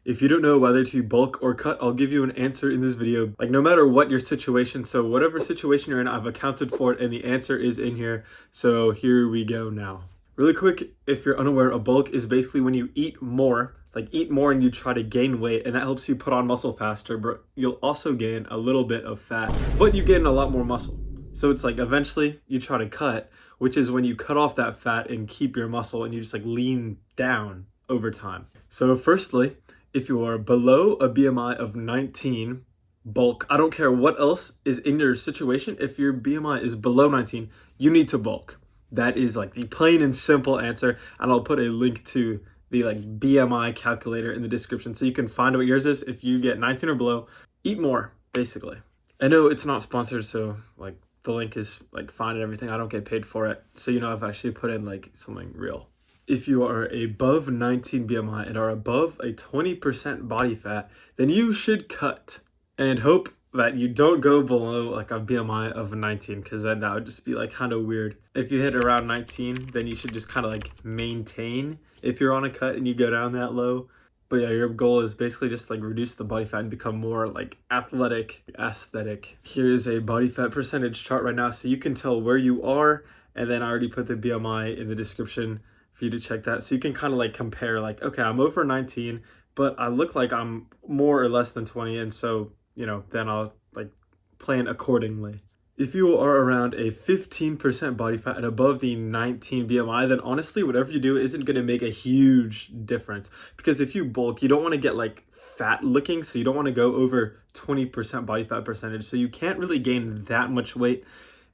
If you don't know whether to bulk or cut, I'll give you an answer in this video. Like no matter what your situation, so whatever situation you're in, I've accounted for it and the answer is in here. So here we go now. Really quick, if you're unaware, a bulk is basically when you eat more, like eat more and you try to gain weight, and that helps you put on muscle faster, but you'll also gain a little bit of fat, but you gain a lot more muscle. So it's like eventually you try to cut, which is when you cut off that fat and keep your muscle and you just like lean down over time. So firstly, if you are below a BMI of 19, bulk. I don't care what else is in your situation. If your BMI is below 19, you need to bulk. That is like the plain and simple answer. And I'll put a link to the like BMI calculator in the description so you can find what yours is. If you get 19 or below, eat more, basically. I know it's not sponsored, so like the link is like fine and everything. I don't get paid for it. So you know I've actually put in like something real. If you are above 19 BMI and are above a 20% body fat, then you should cut and hope that you don't go below like a BMI of 19, because then that would just be like kind of weird. If you hit around 19, then you should just kind of like maintain if you're on a cut and you go down that low. But yeah, your goal is basically just like reduce the body fat and become more like athletic, aesthetic. Here's a body fat percentage chart right now so you can tell where you are, and then I already put the BMI in the description for you to check that. So you can kind of like compare like, okay, I'm over 19, but I look like I'm more or less than 20. And so, you know, then I'll like plan accordingly. If you are around a 15% body fat and above the 19 BMI, then honestly, whatever you do isn't going to make a huge difference. Because if you bulk, you don't want to get like fat looking. So you don't want to go over 20% body fat percentage. So you can't really gain that much weight.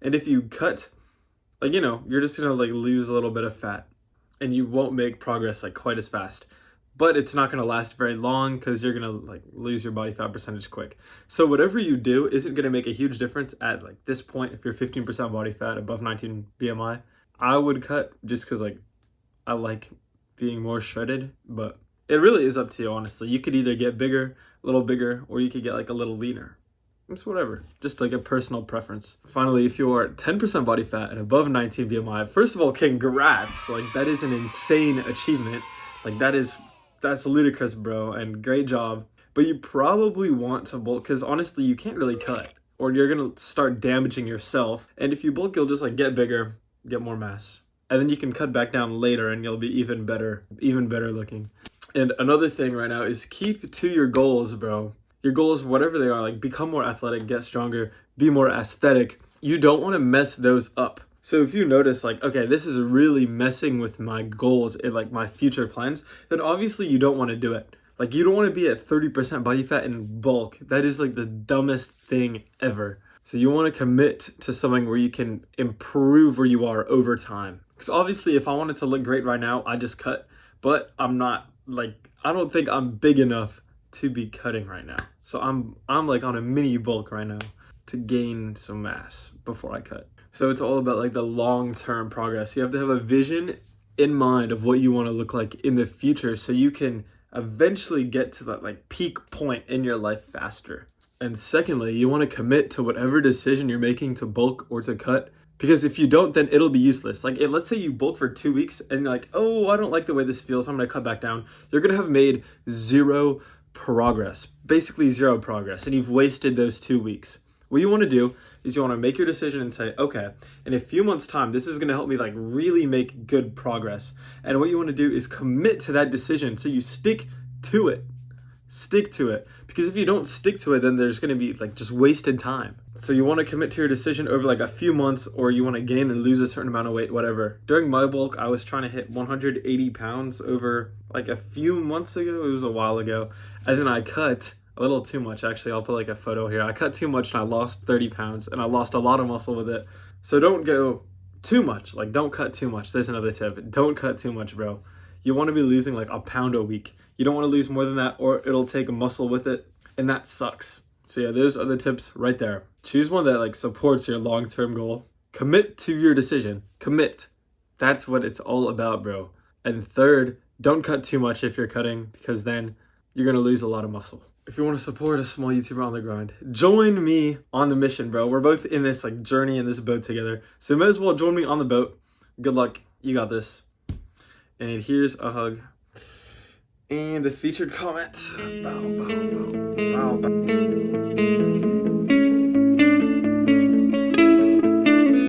And if you cut, like, you know, you're just going to like lose a little bit of fat. And you won't make progress like quite as fast, but it's not going to last very long because you're going to like lose your body fat percentage quick. So whatever you do isn't going to make a huge difference at like this point. If you're 15% body fat above 19 BMI, I would cut just because like I like being more shredded, but it really is up to you. Honestly, you could either get bigger, a little bigger, or you could get like a little leaner. It's whatever, just like a personal preference. Finally, if you are 10% body fat and above 19 BMI, first of all, congrats. Like that is an insane achievement. Like that's ludicrous, bro, and great job. But you probably want to bulk because honestly, you can't really cut or you're gonna start damaging yourself. And if you bulk, you'll just like get bigger, get more mass. And then you can cut back down later and you'll be even better looking. And another thing right now is keep to your goals, bro. Your goals, whatever they are, like become more athletic, get stronger, be more aesthetic. You don't want to mess those up. So if you notice like, okay, this is really messing with my goals and like my future plans, then obviously you don't want to do it. Like you don't want to be at 30% body fat and bulk. That is like the dumbest thing ever. So you want to commit to something where you can improve where you are over time. Because obviously if I wanted to look great right now, I just cut, but I'm not like, I don't think I'm big enough to be cutting right now. So I'm like on a mini bulk right now to gain some mass before I cut. So it's all about like the long-term progress. You have to have a vision in mind of what you want to look like in the future so you can eventually get to that like peak point in your life faster. And secondly, you want to commit to whatever decision you're making to bulk or to cut, because if you don't, then it'll be useless. Like let's say you bulk for 2 weeks and you're like, oh, I don't like the way this feels, I'm going to cut back down. You're going to have made zero progress, basically zero progress, and you've wasted those 2 weeks. What you want to do is you want to make your decision and say, okay, in a few months time, this is going to help me like really make good progress. And what you want to do is commit to that decision. So you stick to it, because if you don't stick to it, then there's going to be like just wasted time. So you want to commit to your decision over like a few months, or you want to gain and lose a certain amount of weight, whatever. During my bulk, I was trying to hit 180 pounds over like a few months ago. It was a while ago. And then I cut a little too much, actually. I'll put like a photo here. I cut too much and I lost 30 pounds and I lost a lot of muscle with it. So don't go too much. Like don't cut too much. There's another tip. Don't cut too much, bro. You want to be losing like a pound a week. You don't want to lose more than that or it'll take muscle with it. And that sucks. So yeah, there's other tips right there. Choose one that like supports your long-term goal. Commit to your decision. Commit. That's what it's all about, bro. And third, don't cut too much if you're cutting, because then you're going to lose a lot of muscle. If you want to support a small YouTuber on the grind, join me on the mission, bro. We're both in this like journey in this boat together. So you might as well join me on the boat. Good luck. You got this. And here's a hug. And the featured comments. Bow, bow, bow, bow, bow.